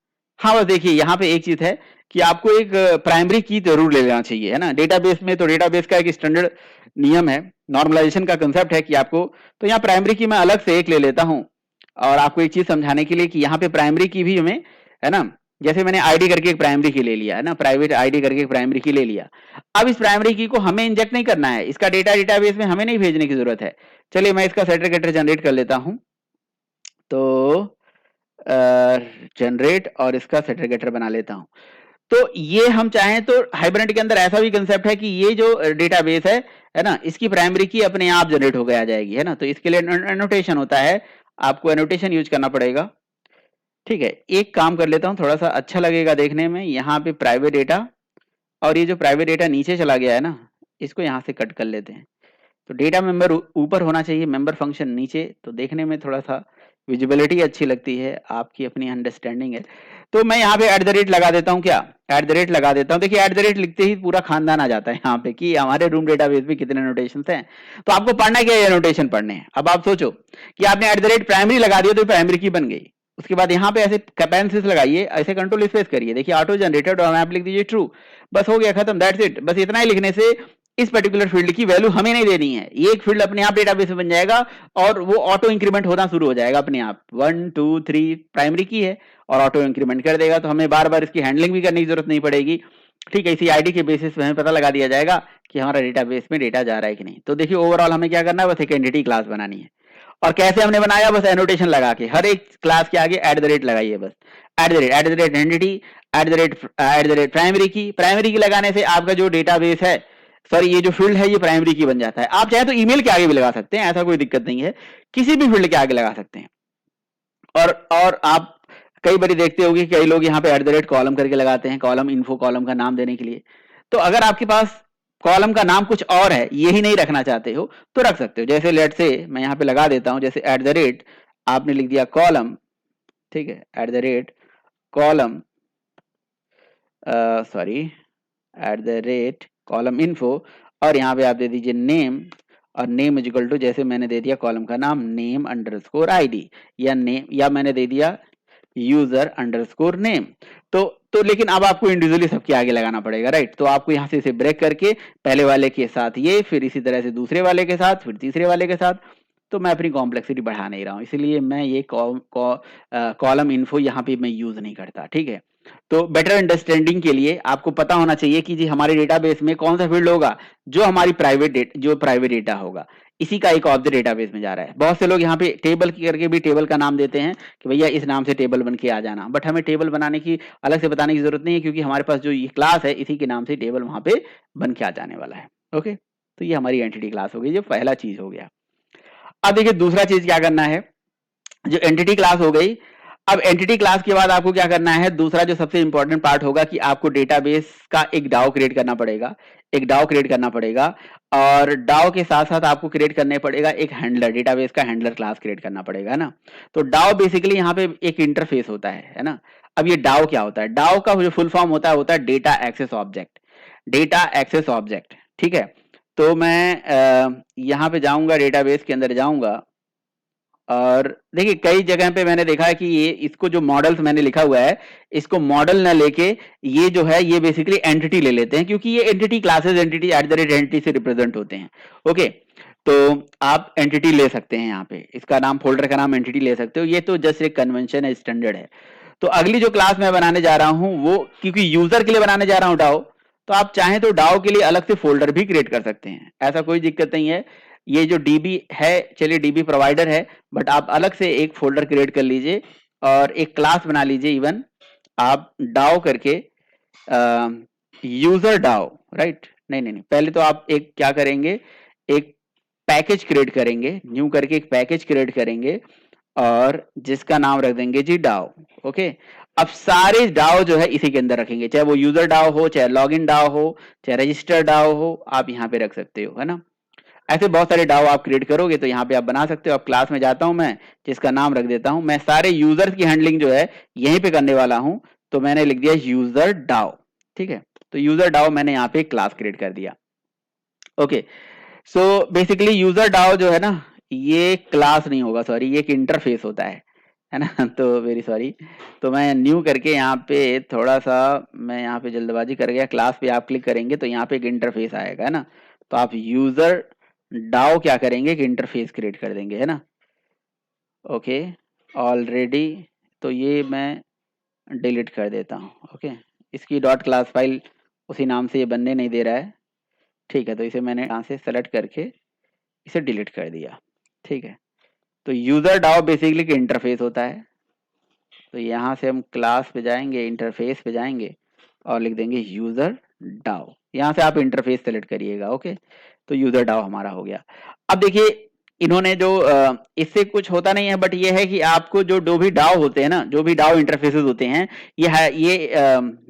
हाँ बस देखिए यहाँ पे एक चीज है कि आपको एक प्राइमरी की जरूर ले लेना चाहिए, है ना। डेटाबेस में तो डेटाबेस का एक स्टैंडर्ड नियम है, नॉर्मलाइजेशन का कंसेप्ट है कि आपको, तो यहाँ प्राइमरी की मैं अलग से एक ले लेता हूँ और आपको एक चीज समझाने के लिए कि यहाँ पे प्राइमरी की भी हमें, है ना, जैसे मैंने आईडी करके एक प्राइमरी की ले लिया, है ना, प्राइवेट आईडी करके एक प्राइमरी की ले लिया। अब इस प्राइमरी की को हमें इंजेक्ट नहीं करना है, इसका डेटा डेटाबेस में हमें नहीं भेजने की जरूरत है। चलिए मैं इसका सेटर गेटर जनरेट कर लेता हूँ, तो जनरेट और इसका सेटर गेटर बना लेता हूं। तो ये हम चाहें तो हाइबरनेट के अंदर ऐसा भी कंसेप्ट है कि ये जो डेटाबेस है ना, इसकी प्राइमरी की अपने आप जनरेट हो गया जाएगी, है ना। तो इसके लिए एनोटेशन होता है, आपको एनोटेशन यूज करना पड़ेगा। ठीक है, एक काम कर लेता हूं, थोड़ा सा अच्छा लगेगा देखने में। यहाँ पे प्राइवेट डेटा, और ये जो प्राइवेट डेटा नीचे चला गया है ना, इसको यहाँ से कट कर लेते हैं। तो डेटा मेंबर ऊपर होना चाहिए, मेंबर फंक्शन नीचे, तो देखने में थोड़ा सा विजिबिलिटी अच्छी लगती है, आपकी अपनी अंडरस्टैंडिंग है। तो मैं यहाँ पे लगा देता हूँ, क्या लगा देता हूँ। देखिए लिखते ही पूरा खानदान आ जाता है यहाँ पे कि हमारे रूम डेटाबेस में कितने नोटेशंस हैं। तो आपको पढ़ना क्या है, ये नोटेशन पढ़ने हैं। अब आप सोचो कि आपने प्राइमरी लगा दिया तो प्राइमरी की बन गई, उसके बाद यहाँ पे ऐसे पैरेंथेसिस लगाइए, ऐसे कंट्रोल स्पेस करिए, देखिए ऑटो जनरेटेड और आप लिख दीजिए ट्रू, बस हो गया खत्म, दैट्स इट। बस इतना ही लिखने से इस पर्टिकुलर फील्ड की वैल्यू हमें नहीं देनी है, ये एक फील्ड अपने आप डेटाबेस में बन जाएगा और वो ऑटो इंक्रीमेंट होना शुरू हो जाएगा अपने आप। 1 2 3 प्राइमरी की है और ऑटो इंक्रीमेंट कर देगा, तो हमें बार बार इसकी हैंडलिंग भी करने की जरूरत नहीं पड़ेगी। ठीक है, इसी आईडी के बेसिस पे हमें पता लगा दिया जाएगा कि हमारा डेटाबेस में डेटा जा रहा है कि नहीं। तो देखिए ओवरऑल हमें क्या करना है, बस एक एंटिटी क्लास बनानी है। और कैसे हमने बनाया, बस एनोटेशन लगा के, हर एक क्लास के आगे @ लगाइए, बस @ एंटिटी, @ प्राइमरी की लगाने से आपका जो डेटाबेस है, सॉरी ये जो फील्ड है ये प्राइमरी की बन जाता है। आप चाहे तो ईमेल के आगे भी लगा सकते हैं, ऐसा कोई दिक्कत नहीं है, किसी भी फील्ड के आगे लगा सकते हैं। और आप कई बार देखते होंगे कई लोग यहाँ पे @ कॉलम करके लगाते हैं, कॉलम इन्फो, कॉलम का नाम देने के लिए। तो अगर आपके पास कॉलम का नाम कुछ और है, यही नहीं रखना चाहते हो, तो रख सकते हो। जैसे लेट से मैं यहाँ पे लगा देता हूँ, जैसे @ आपने लिख दिया कॉलम, ठीक है, @ कॉलम, सॉरी कॉलम इन्फो, और यहाँ पे आप दे दीजिए नेम, और नेम इज इक्वल टू, जैसे मैंने दे दिया कॉलम का नाम नेम अंडरस्कोर आईडी, या नेम, या मैंने दे दिया यूजर अंडरस्कोर नेम। तो लेकिन अब आपको इंडिविजुअली सबके आगे लगाना पड़ेगा, राइट। तो आपको यहाँ से इसे ब्रेक करके पहले वाले के साथ ये, फिर इसी तरह से दूसरे वाले के साथ, फिर तीसरे वाले के साथ। तो मैं अपनी कॉम्प्लेक्सिटी बढ़ा नहीं रहा हूँ, इसलिए मैं ये कॉलम इन्फो यहाँ पे मैं यूज नहीं करता, ठीक है। तो बेटर अंडरस्टैंडिंग के लिए आपको पता होना चाहिए कि जी हमारे डेटाबेस में कौन सा फील्ड होगा जो हमारी प्राइवेट डेटा होगा, इसी का एक ऑब्जेक्ट डेटाबेस में जा रहा है। बहुत से लोग यहाँ पे टेबल की करके भी टेबल का नाम देते हैं कि भैया इस नाम से टेबल बन के आ जाना, बट हमें टेबल बनाने की अलग से बताने की जरूरत नहीं है, क्योंकि हमारे पास जो ये क्लास है इसी के नाम से टेबल वहां पे बन के आ जाने वाला है। ओके, तो ये हमारी एंटिटी क्लास हो गई, जो पहला चीज हो गया। अब देखिए दूसरा चीज क्या करना है, जो एंटिटी क्लास हो गई। अब एंटिटी क्लास के बाद आपको क्या करना है, दूसरा जो सबसे इंपॉर्टेंट पार्ट होगा कि आपको डेटाबेस का एक डाओ क्रिएट करना पड़ेगा, एक डाओ क्रिएट करना पड़ेगा। और डाओ के साथ साथ आपको क्रिएट करने पड़ेगा एक हैंडलर, डेटाबेस का हैंडलर क्लास क्रिएट करना पड़ेगा, है ना। तो डाओ बेसिकली यहाँ पे एक इंटरफेस होता है ना। अब ये डाओ क्या होता है, डाओ का जो फुल फॉर्म होता है data access object, data access object, ठीक है। तो मैं यहाँ पे जाऊंगा, डेटाबेस के अंदर जाऊंगा, और देखिए कई जगह पे मैंने देखा है कि ये इसको जो मॉडल्स मैंने लिखा हुआ है, इसको मॉडल ना लेके ये जो है ये बेसिकली एंटिटी ले लेते हैं, क्योंकि ये एंटिटी क्लासेस एंटिटी @ से रिप्रेजेंट होते हैं। ओके, तो आप एंटिटी ले सकते हैं, यहाँ पे इसका नाम, फोल्डर का नाम एंटिटी ले सकते हो, ये तो जस्ट एक कन्वेंशन है, स्टैंडर्ड है। तो अगली जो क्लास मैं बनाने जा रहा हूँ वो, क्योंकि यूजर के लिए बनाने जा रहा हूँ डाओ, तो आप चाहें तो डाओ के लिए अलग से फोल्डर भी क्रिएट कर सकते हैं, ऐसा कोई दिक्कत नहीं है। ये जो डीबी है, चलिए डीबी प्रोवाइडर है, बट आप अलग से एक फोल्डर क्रिएट कर लीजिए और एक क्लास बना लीजिए, इवन आप डाओ करके, यूजर डाओ, राइट। नहीं, पहले तो आप एक क्या करेंगे, एक पैकेज क्रिएट करेंगे, न्यू करके एक पैकेज क्रिएट करेंगे और जिसका नाम रख देंगे जी डाओ। ओके, अब सारे डाओ जो है इसी के अंदर रखेंगे, चाहे वो यूजर डाओ हो, चाहे लॉगिन डाओ हो, चाहे रजिस्टर डाओ हो, आप यहाँ पे रख सकते हो, है ना। ऐसे बहुत सारे डाओ आप क्रिएट करोगे तो यहाँ पे आप बना सकते हो। अब क्लास में जाता हूं मैं, जिसका नाम रख देता हूं, मैं सारे यूजर्स की हैंडलिंग जो है यहीं पे करने वाला हूं, तो मैंने लिख दिया यूजर डाओ, ठीक है। तो यूजर डाओ मैंने यहाँ पे क्लास क्रिएट कर दिया। Okay, so basically user DAO जो है ना, ये क्लास नहीं होगा, सॉरी, ये एक इंटरफेस होता है ना। तो वेरी सॉरी, तो मैं न्यू करके यहाँ पे थोड़ा सा, मैं यहाँ पे जल्दबाजी कर गया, क्लास पे आप क्लिक करेंगे तो यहाँ पे एक इंटरफेस आएगा, है ना। तो आप यूजर डाओ क्या करेंगे कि इंटरफेस क्रिएट कर देंगे, है ना। ओके, ऑलरेडी, तो ये मैं डिलीट कर देता हूँ। ओके, इसकी डॉट क्लास फाइल उसी नाम से ये बनने नहीं दे रहा है, ठीक है। तो इसे मैंने यहाँ से सेलेक्ट करके इसे डिलीट कर दिया, ठीक है। तो यूजर डाओ बेसिकली एक इंटरफेस होता है। तो यहाँ से हम क्लास पे जाएंगे, इंटरफेस पे जाएंगे और लिख देंगे यूजर डाओ, यहाँ से आप इंटरफेस सेलेक्ट करिएगा। ओके, तो यूजर डाओ हमारा हो गया। अब देखिए इन्होंने जो इससे कुछ होता नहीं है, बट ये है कि आपको जो भी डाओ होते हैं ना, जो भी डाओ इंटरफेसेस होते हैं, ये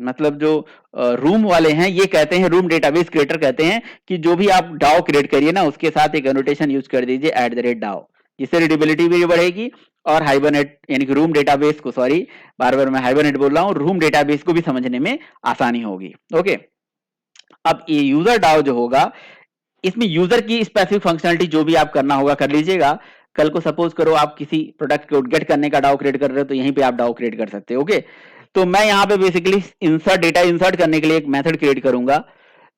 मतलब जो रूम वाले हैं, ये कहते हैं, रूम डेटाबेस क्रिएटर कहते हैं कि जो भी आप डाओ क्रिएट करिए ना, उसके साथ एक एनोटेशन यूज कर दीजिए @डाओ, जिससे रीडेबिलिटी भी बढ़ेगी और हाइबरनेट यानी कि रूम डेटाबेस को, सॉरी बार बार मैं हाइबरनेट बोल रहा हूँ, रूम डेटाबेस को भी समझने में आसानी होगी। ओके, अब ये यूजर डाओ जो होगा, इसमें यूजर की स्पेसिफिक फंक्शनलिटी जो भी आप करना होगा कर लीजिएगा, कल को सपोज करो आप किसी प्रोडक्ट को गेट करने का डाउ क्रिएट कर रहे हो तो यहीं पे आप डाउ क्रिएट कर सकते हो। ओके, तो मैं यहाँ पे बेसिकली इंसर्ट डेटा इंसर्ट करने के लिए एक मेथड क्रिएट करूंगा।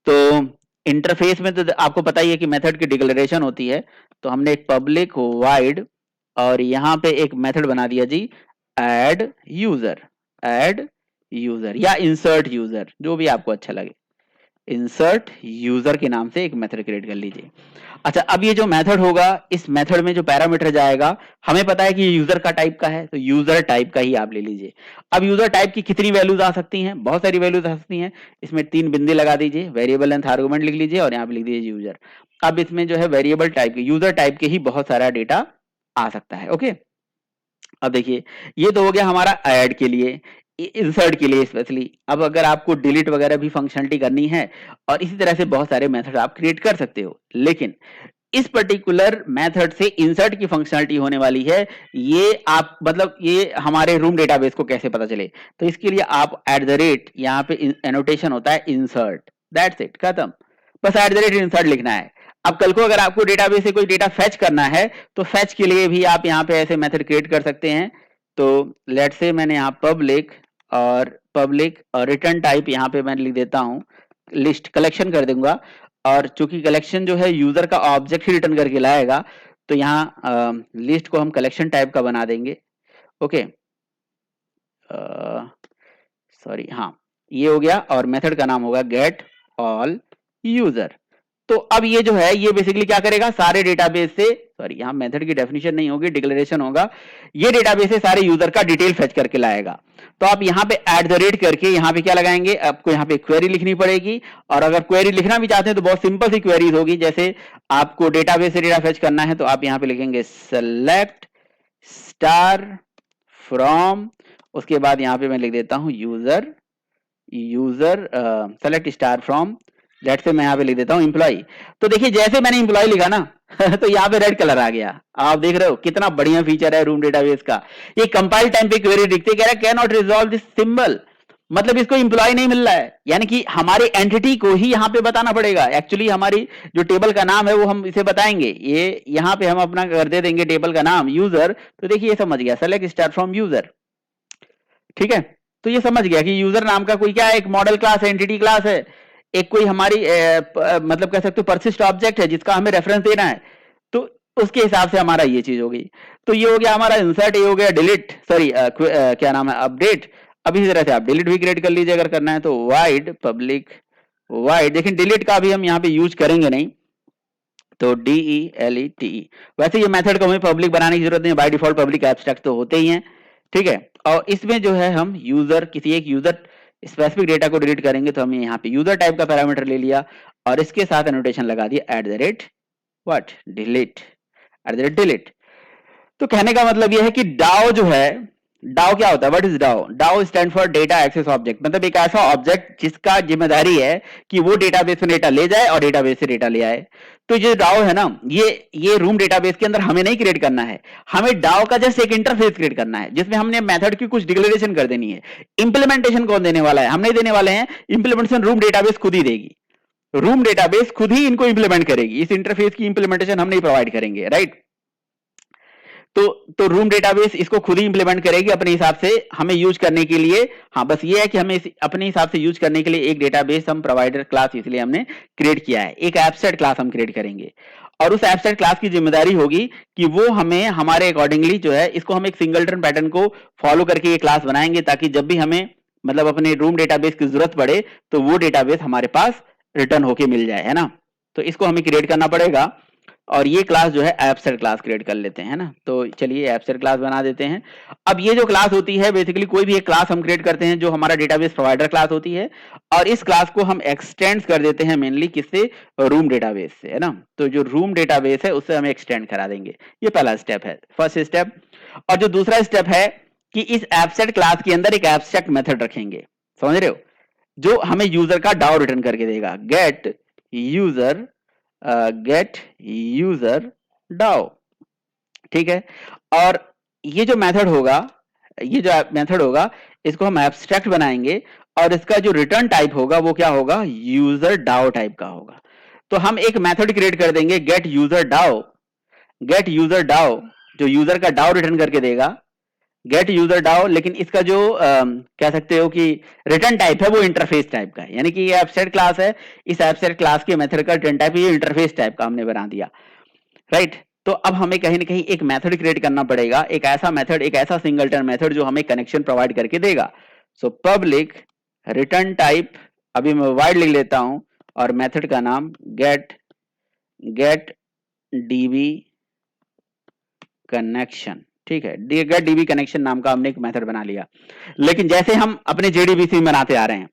तो इंटरफेस में तो आपको पता ही है कि मेथड की डिक्लेरेशन होती है, तो हमने एक पब्लिक वाइड और यहाँ पे एक मेथड बना दिया जी ऐड यूजर या इंसर्ट यूजर, जो भी आपको अच्छा लगे। इंसर्ट यूजर के नाम से एक मेथड क्रिएट कर लीजिए। अच्छा, अब ये जो मेथड होगा, इस मेथड में जो पैरामीटर जाएगा, हमें पता है कि ये यूजर का टाइप का है, तो यूजर टाइप का ही आप ले लीजिए। अब यूजर टाइप की कितनी वैल्यूज आ सकती हैं? बहुत सारी वैल्यूज आ सकती हैं। इसमें 3 बिंदे लगा दीजिए, वेरिएबल लेंथ आर्गुमेंट लिख लीजिए और यहाँ पे लिख दीजिए यूजर। अब इसमें जो है वेरिएबल टाइप के, यूजर टाइप के ही बहुत सारा डेटा आ सकता है। ओके, अब देखिए ये तो हो गया हमारा ऐड के लिए, इंसर्ट के लिए स्पेशली। अब अगर आपको डिलीट वगैरह भी फंक्शनलिटी करनी है और इसी तरह से बहुत सारे मेथड आप क्रिएट कर सकते हो, लेकिन इस पर्टिकुलर मेथड से इंसर्ट की फंक्शनलिटी होने वाली है। ये आप मतलब ये हमारे रूम डेटाबेस को कैसे पता चले, तो इसके लिए आप @ यहाँ पे एनोटेशन होता है इंसर्ट, दैट्स इट, खत्म। बस @ इंसर्ट लिखना है। अब कल को अगर आपको डेटाबेस से कोई डेटा फेच करना है तो फेच के लिए भी आप यहाँ पे ऐसे मेथड क्रिएट कर सकते हैं। तो लेट्स से मैंने यहाँ पब्लिक और रिटर्न टाइप यहाँ पे मैं लिख देता हूँ लिस्ट, कलेक्शन कर दूंगा। और चूंकि कलेक्शन जो है यूजर का ऑब्जेक्ट ही रिटर्न करके लाएगा, तो यहाँ लिस्ट को हम कलेक्शन टाइप का बना देंगे। ओके, सॉरी, हाँ ये हो गया। और मेथड का नाम होगा गेट ऑल यूजर। तो अब ये जो है ये बेसिकली क्या करेगा, सारे डेटाबेस से, सॉरी यहाँ मेथड की डेफिनेशन नहीं होगी, डिक्लेरेशन होगा। ये डेटाबेस से सारे यूजर का डिटेल फेच करके लाएगा। तो आप यहाँ पे @ करके यहाँ पे क्या लगाएंगे, आपको यहाँ पे क्वेरी लिखनी पड़ेगी। और अगर क्वेरी लिखना भी चाहते हैं तो बहुत सिंपल सी क्वेरीज होगी। जैसे आपको डेटाबेस से डेटा फेच करना है तो आप यहाँ पे लिखेंगे सेलेक्ट स्टार फ्रॉम, उसके बाद यहाँ पे मैं लिख देता हूँ user select star from, let's say मैं यहाँ पे लिख देता हूँ एम्प्लॉय। तो देखिए जैसे मैंने एम्प्लॉय लिखा ना तो यहाँ पे रेड कलर आ गया। आप देख रहे हो कितना बढ़िया फीचर है रूम डेटाबेस का। ये कंपाइल टाइम पे क्वेरी दिखती है, कह रहा है can not resolve this symbol, मतलब इसको एम्प्लॉय नहीं मिल रहा है, यानी कि हमारी एंटिटी को ही यहाँ पे बताना पड़ेगा। एक्चुअली हमारी जो टेबल का नाम है वो हम इसे बताएंगे, ये यहाँ पे हम अपना कर दे देंगे टेबल का नाम यूजर। तो देखिए ये समझ गया, सेलेक्ट स्टार फ्रॉम यूजर, ठीक है। तो ये समझ गया कि यूजर नाम का कोई क्या है, एक मॉडल क्लास है, एंटिटी क्लास है, एक कोई हमारी मतलब कह सकते हो परसिस्ट ऑब्जेक्ट है जिसका हमें रेफरेंस देना है। तो उसके हिसाब से हमारा ये चीज होगी। तो ये हो गया हमारा इंसर्ट, ये हो गया डिलीट, सॉरी क्या नाम है, अपडेट। अब इसी तरह से आप डिलीट भी क्रिएट कर लीजिए अगर करना है तो। वाइड पब्लिक वाइड, देखिए डिलीट का भी हम यहाँ पे यूज करेंगे नहीं, तो DELETE। वैसे ये मेथड को हमें पब्लिक बनाने की जरूरत नहीं है, बाय डिफॉल्ट पब्लिक एब्स्ट्रैक्ट तो होते ही हैं, ठीक है। और इसमें जो है हम यूजर, किसी एक यूजर स्पेसिफिक डेटा को डिलीट करेंगे तो हमने यहाँ पे यूजर टाइप का पैरामीटर ले लिया और इसके साथ एनोटेशन लगा दिया डिलीट, डिलीट। तो कहने का मतलब यह है कि डाओ जो है, डाओ क्या होता है, what is DAO? DAO stand for data access object, मतलब एक ऐसा ऑब्जेक्ट जिसका जिम्मेदारी है कि वो डेटाबेस में डेटा ले जाए और डेटाबेस से डेटा ले आए। तो ये डाओ है ना, ये रूम डेटाबेस के अंदर हमें नहीं क्रिएट करना है, हमें डाओ का जस्ट एक इंटरफेस क्रिएट करना है जिसमें हमने मेथड की कुछ डिक्लेरेशन कर देनी है। इंप्लीमेंटेशन कौन देने वाला है? हम नहीं देने वाले हैं, इंप्लीमेंटेशन रूम डेटाबेस खुद ही देगी। रूम डेटाबेस खुद ही इनको इंप्लीमेंट करेगी, इस इंटरफेस की इंप्लीमेंटेशन हम नहीं प्रोवाइड करेंगे, राइट। तो रूम डेटाबेस इसको खुद ही इंप्लीमेंट करेगी अपने हिसाब से हमें यूज करने के लिए। हाँ बस ये है कि हमें अपने हिसाब से यूज करने के लिए एक डेटाबेस हम प्रोवाइडर क्लास इसलिए हमने क्रिएट किया है, एक एब्स्ट्रैक्ट क्लास हम क्रिएट करेंगे और उस एब्स्ट्रैक्ट क्लास की जिम्मेदारी होगी कि वो हमें हमारे अकॉर्डिंगली जो है इसको हम एक सिंगलटन पैटर्न को फॉलो करके ये क्लास बनाएंगे ताकि जब भी हमें मतलब अपने रूम डेटाबेस की जरूरत पड़े तो वो डेटाबेस हमारे पास रिटर्न होके मिल जाए, है ना। तो इसको हमें क्रिएट करना पड़ेगा और ये क्लास जो है एब्स्ट्रैक्ट क्लास क्रिएट कर लेते हैं, है ना। तो चलिए एब्स्ट्रैक्ट क्लास बना देते हैं। अब ये जो क्लास होती है बेसिकली कोई भी एक क्लास हम क्रिएट करते हैं जो हमारा डेटाबेस प्रोवाइडर क्लास होती है और इस क्लास को हम एक्सटेंड कर देते हैं मेनली किससे, रूम डेटाबेस से, है ना। तो जो रूम डेटाबेस है उससे हम एक्सटेंड करा देंगे, ये पहला स्टेप है, फर्स्ट स्टेप। और जो दूसरा स्टेप है कि इस एब्स्ट्रैक्ट क्लास के अंदर एक एब्स्ट्रैक्ट मेथड रखेंगे, समझ रहे हो, जो हमें यूजर का डाउ रिटर्न करके देगा, गेट यूजर डाउ, ठीक है। और ये जो मेथड होगा इसको हम एब्स्ट्रैक्ट बनाएंगे और इसका जो रिटर्न टाइप होगा वो क्या होगा, यूजर डाउ टाइप का होगा। तो हम एक मेथड क्रिएट कर देंगे गेट यूजर डाउ गेट यूजर डाउ, जो यूजर का डाउ रिटर्न करके देगा, गेट यूजर डाउ, लेकिन इसका जो कह सकते हो कि रिटर्न टाइप है वो इंटरफेस टाइप का है, यानी कि ये एब्स्ट्रैक्ट क्लास है, इस एब्स्ट्रैक्ट क्लास के मेथड का रिटर्न टाइप ये इंटरफेस टाइप का हमने बना दिया, राइट। तो अब हमें कहीं ना कहीं एक मेथड क्रिएट करना पड़ेगा, एक ऐसा मेथड, एक ऐसा सिंगलटन मेथड जो हमें कनेक्शन प्रोवाइड करके देगा। सो पब्लिक रिटर्न टाइप, अभी मैं वाइड लिख लेता हूं, और मेथड का नाम गेट डीबी कनेक्शन, ठीक है, गेट डीबी कनेक्शन नाम का हमने एक मेथड बना लिया। लेकिन जैसे हम अपने जेडीबीसी में बनाते आ रहे हैं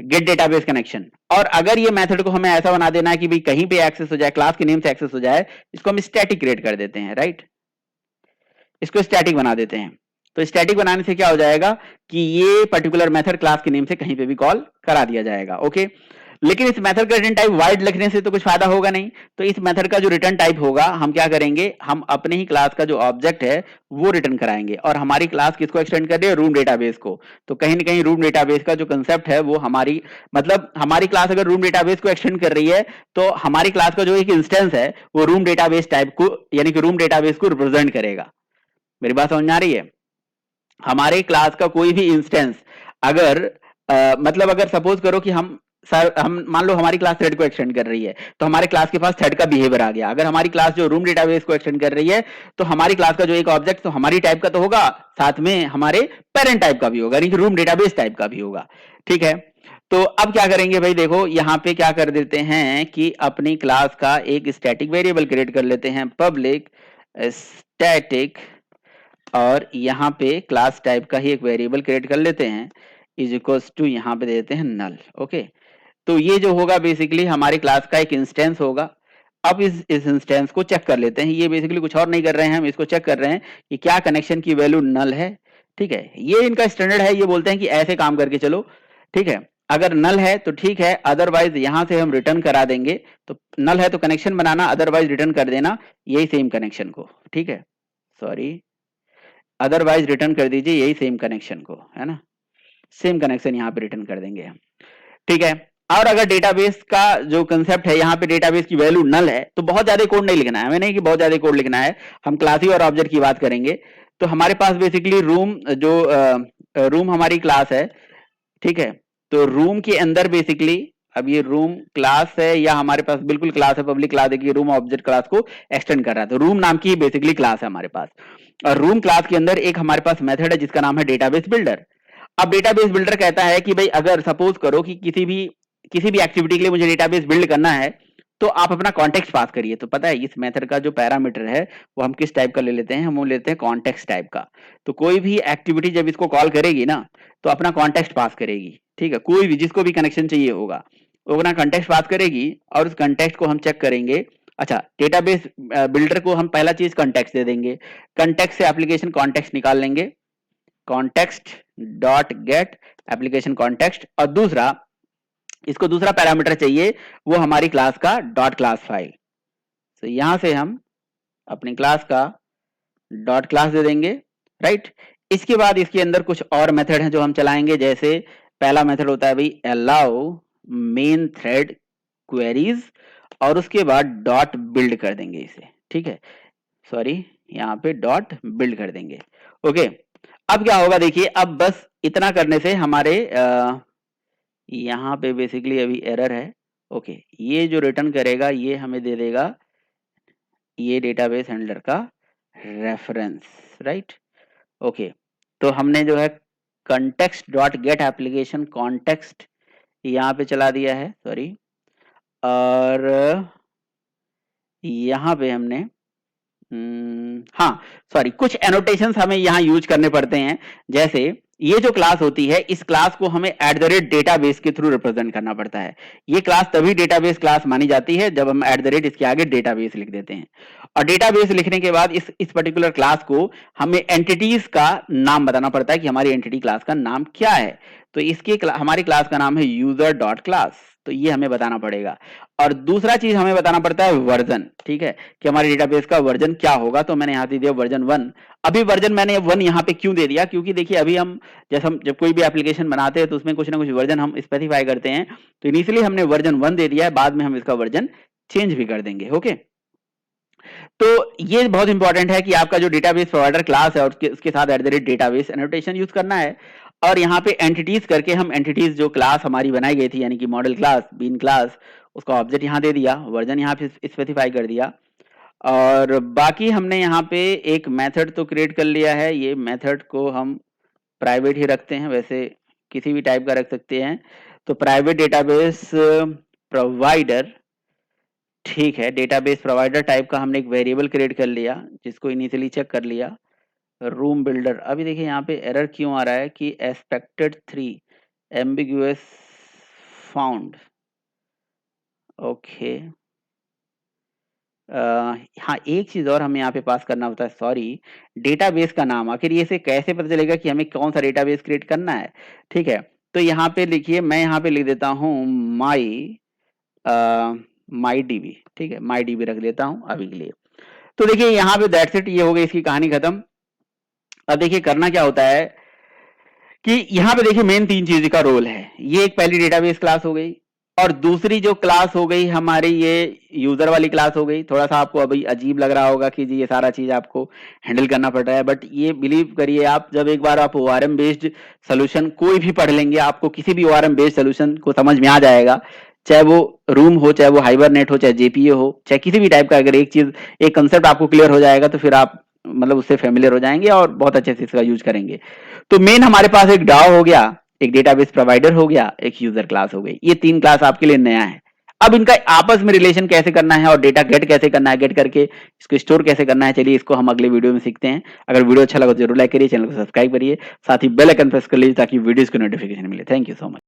गेट डेटाबेस कनेक्शन, और अगर ये मेथड को हमें ऐसा बना देना है कि भाई कहीं पे एक्सेस हो जाए, क्लास के नेम से एक्सेस हो जाए, इसको हम स्टैटिक क्रिएट कर देते हैं, राइट, इसको स्टैटिक बना देते हैं। तो स्टैटिक बनाने से क्या हो जाएगा कि ये पर्टिकुलर मेथड क्लास के नेम से कहीं पे भी कॉल करा दिया जाएगा, ओके। लेकिन इस मेथड का रिटर्न टाइप वाइड लिखने से तो कुछ फायदा होगा नहीं, तो इस मेथड का जो रिटर्न टाइप होगा हम क्या करेंगे, हम अपने ही क्लास का जो ऑब्जेक्ट है वो रिटर्न कराएंगे, और हमारी क्लास किसको एक्सटेंड कर रही है, रूम डेटाबेस को। तो कहीं ना कहीं रूम डेटाबेस का जो कंसेप्ट है वो हमारी, मतलब हमारी क्लास अगर रूम डेटाबेस को एक्सटेंड कर रही है तो हमारी क्लास का जो एक इंस्टेंस है वो रूम डेटाबेस टाइप को, यानी कि रूम डेटाबेस को रिप्रेजेंट करेगा। मेरी बात समझ में आ रही है? हमारे क्लास का कोई भी इंस्टेंस अगर मतलब अगर सपोज करो कि हम मान लो हमारी क्लास थ्रेड को एक्सटेंड कर रही है, तो हमारे क्लास के पास थ्रेड का बिहेवियर आ गया। अगर हमारी क्लास जो रूम डेटाबेस को एक्सटेंड कर रही है, तो हमारी क्लास का जो एक ऑब्जेक्ट तो हमारी टाइप का तो होगा, साथ में हमारे पेरेंट टाइप का भी होगा, यानी कि रूम डेटाबेस टाइप का भी होगा, ठीक है। तो अब क्या करेंगे भाई, देखो यहां पे क्या कर देते हैं कि अपनी क्लास का एक स्टैटिक वेरिएबल क्रिएट कर लेते हैं, पब्लिक स्टैटिक, और यहाँ पे क्लास टाइप का ही एक वेरिएबल क्रिएट कर लेते हैं, इज इक्वल्स टू यहाँ पे देते हैं नल, ओके। तो ये जो होगा बेसिकली हमारी क्लास का एक इंस्टेंस होगा। अब इस इंस्टेंस को चेक कर लेते हैं, ये बेसिकली कुछ और नहीं कर रहे हैं, हम इसको चेक कर रहे हैं कि क्या कनेक्शन की वैल्यू नल है, ठीक है। ये इनका स्टैंडर्ड है, ये बोलते हैं कि ऐसे काम करके चलो, ठीक है। अगर नल है तो ठीक है, अदरवाइज यहां से हम रिटर्न करा देंगे। तो नल है तो कनेक्शन बनाना, अदरवाइज रिटर्न कर देना यही सेम कनेक्शन को, ठीक है, सॉरी, अदरवाइज रिटर्न कर दीजिए यही सेम कनेक्शन को, है ना, सेम कनेक्शन यहाँ पे रिटर्न कर देंगे हम, ठीक है। और अगर डेटाबेस का जो कंसेप्ट है, यहाँ पे डेटाबेस की वैल्यू नल है, तो बहुत ज्यादा कोड नहीं लिखना है हमें, नहीं कि बहुत ज्यादा कोड लिखना है, हम क्लास ही और ऑब्जेक्ट की बात करेंगे। तो हमारे पास बेसिकली रूम जो रूम हमारी क्लास है, ठीक है। तो रूम के अंदर बेसिकली, अब ये रूम क्लास है या हमारे पास बिल्कुल क्लास है, पब्लिक क्लास है कि रूम ऑब्जेक्ट क्लास को एक्सटेंड कर रहा है, तो रूम नाम की बेसिकली क्लास है हमारे पास। और रूम क्लास के अंदर एक हमारे पास मेथड है जिसका नाम है डेटाबेस बिल्डर। अब डेटाबेस बिल्डर कहता है कि भाई अगर सपोज करो कि किसी भी एक्टिविटी के लिए मुझे डेटाबेस बिल्ड करना है, तो आप अपना कॉन्टेक्स्ट पास करिए। तो पता है इस मेथड का जो पैरामीटर है वो हम किस टाइप का ले लेते हैं, हम वो लेते हैं कॉन्टेक्स्ट टाइप का। तो कोई भी एक्टिविटी जब इसको कॉल करेगी ना, तो अपना कॉन्टेक्स्ट पास करेगी, ठीक है। कोई भी जिसको भी कनेक्शन चाहिए होगा वो अपना कॉन्टेक्स्ट पास करेगी, और उस कॉन्टेक्स्ट को हम चेक करेंगे। अच्छा, डेटाबेस बिल्डर को हम पहला चीज कॉन्टेक्स्ट दे देंगे, कॉन्टेक्स्ट से एप्लीकेशन कॉन्टेक्स्ट निकाल लेंगे, context dot gate application context. और दूसरा, इसको दूसरा पैरामीटर चाहिए, वो हमारी क्लास का डॉट क्लास फाइल। तो यहां से हम अपनी क्लास का डॉट क्लास दे देंगे, राइट। इसके बाद इसके अंदर कुछ और मेथड हैं जो हम चलाएंगे, जैसे पहला मेथड होता है भाई अलाउ मेन थ्रेड क्वेरीज, और उसके बाद डॉट बिल्ड कर देंगे इसे, ठीक है, सॉरी, यहाँ पे डॉट बिल्ड कर देंगे, ओके। अब क्या होगा देखिए, अब बस इतना करने से हमारे यहाँ पे बेसिकली अभी एरर है, ओके। ये जो रिटर्न करेगा ये हमें दे देगा ये डेटाबेस हैंडलर का रेफरेंस, राइट, ओके। तो हमने जो है context dot gate application context यहाँ पे चला दिया है, सॉरी, और यहाँ पे हमने हाँ, सॉरी, कुछ एनोटेशंस हमें यहाँ यूज करने पड़ते हैं। जैसे ये जो क्लास होती है, इस क्लास को हमें @डेटाबेस के थ्रू रिप्रेजेंट करना पड़ता है। ये क्लास तभी डेटाबेस क्लास मानी जाती है जब हम इसके आगे डेटाबेस लिख देते हैं। और डेटाबेस लिखने के बाद इस पर्टिकुलर क्लास को हमें एंटिटीज का नाम बताना पड़ता है कि हमारी एंटिटी क्लास का नाम क्या है। तो हमारी क्लास का नाम है यूजर डॉट क्लास, तो ये हमें बताना पड़ेगा। और दूसरा चीज हमें बताना पड़ता है वर्जन, ठीक है, कि हमारे डेटाबेस का वर्जन क्या होगा। तो मैंने यहाँ दे दिया वर्जन 1। अभी वर्जन मैंने 1 यहाँ पे क्यों दे दिया, क्योंकि देखिए अभी हम जब कोई भी एप्लीकेशन बनाते हैं तो उसमें कुछ ना कुछ वर्जन हम स्पेसिफाई करते हैं। तो इनिशियली हमने वर्जन 1 दे दिया है, बाद में हम इसका वर्जन चेंज भी कर देंगे, ओके। तो ये बहुत इंपॉर्टेंट है कि आपका जो डेटाबेस प्रोवाइडर क्लास है और उसके साथ डेटाबेस एनोटेशन यूज करना है। और यहाँ पे एंटिटीज करके हम एंटिटीज जो क्लास हमारी बनाई गई थी यानी कि मॉडल क्लास, बीन क्लास, उसका ऑब्जेक्ट यहाँ दे दिया, वर्जन यहाँ पे स्पेसिफाई कर दिया। और बाकी हमने यहाँ पे एक मेथड तो क्रिएट कर लिया है। ये मेथड को हम प्राइवेट ही रखते हैं, वैसे किसी भी टाइप का रख सकते हैं। तो प्राइवेट डेटाबेस प्रोवाइडर, ठीक है, डेटाबेस प्रोवाइडर टाइप का हमने एक वेरिएबल क्रिएट कर लिया जिसको इनिशियली चेक कर लिया। रूम बिल्डर, अभी देखिए यहाँ पे एरर क्यों आ रहा है कि एक्सपेक्टेड 3 एम्बिगुअस फाउंड। ओके, हाँ, एक चीज और हमें यहाँ पे पास करना होता है, सॉरी, डेटाबेस का नाम। आखिर ये से कैसे पता चलेगा कि हमें कौन सा डेटाबेस क्रिएट करना है? ठीक है, तो यहाँ पे लिखिए, मैं यहाँ पे लिख देता हूँ माई डीबी। ठीक है, माई डीबी रख देता हूँ अभी के लिए। तो देखिए यहाँ पे दैट्स इट, ये हो गई इसकी कहानी खत्म। अब देखिए करना क्या होता है कि यहाँ पे देखिए मेन 3 चीज का रोल है। ये एक पहली डेटाबेस क्लास हो गई, और दूसरी जो क्लास हो गई हमारी ये यूजर वाली क्लास हो गई। थोड़ा सा आपको अभी अजीब लग रहा होगा कि जी ये सारा चीज आपको हैंडल करना पड़ रहा है, बट ये बिलीव करिए आप, जब एक बार आप ओआरएम बेस्ड सोल्यूशन कोई भी पढ़ लेंगे, आपको किसी भी ओआरएम बेस्ड सोल्यूशन को समझ में आ जाएगा। चाहे वो रूम हो, चाहे वो हाइबरनेट हो, चाहे जेपीओ हो, चाहे किसी भी टाइप का, अगर एक चीज, एक कंसेप्ट आपको क्लियर हो जाएगा तो फिर आप मतलब उससे फेमिलियर हो जाएंगे और बहुत अच्छे से इसका यूज करेंगे। तो मेन हमारे पास एक डाओ हो गया, एक डेटाबेस प्रोवाइडर हो गया, एक यूजर क्लास हो गई। ये 3 क्लास आपके लिए नया है। अब इनका आपस में रिलेशन कैसे करना है और डेटा गेट कैसे करना है, गेट करके इसको स्टोर कैसे करना है, चलिए इसको हम अगले वीडियो में सीखते हैं। अगर वीडियो अच्छा लगा तो जरूर लाइक करिए, चैनल को सब्सक्राइब करिए, साथ ही बेल आइकन प्रेस कर लीजिए ताकि वीडियोस की नोटिफिकेशन मिले। Thank you so much.